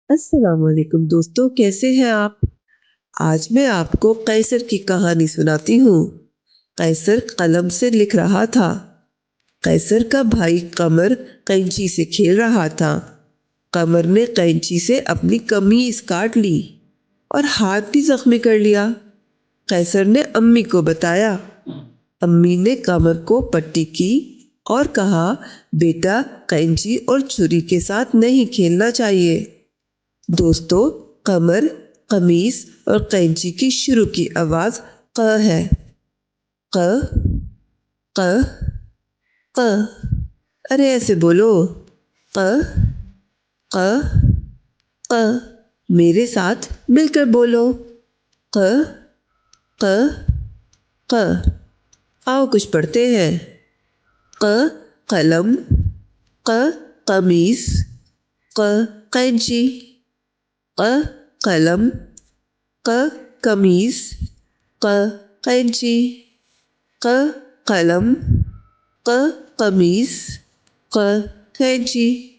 السلام علیکم دوستو، کیسے ہیں آپ؟ آج میں آپ کو قیصر کی کہانی سناتی ہوں۔ قیصر قلم سے لکھ رہا تھا۔ قیصر کا بھائی قمر قینچی سے کھیل رہا تھا۔ قمر نے قینچی سے اپنی قمیص کاٹ لی اور ہاتھ بھی زخمی کر لیا۔ قیصر نے امی کو بتایا۔ امی نے قمر کو پٹی کی اور کہا، بیٹا قینچی اور چھری کے ساتھ نہیں کھیلنا چاہیے۔ دوستو، قمر، قمیص اور قینچی کی شروع کی آواز ق ہے۔ ق ق ق۔ ارے ایسے بولو، ق ق ق۔ میرے ساتھ مل کر بولو، ق ق ق۔ آؤ کچھ پڑھتے ہیں۔ ق قلم، ق قمیص، ق قینچی، ق قلم، ق قمیص، ق قینچی، ق قلم، ق قمیص، ق قینچی۔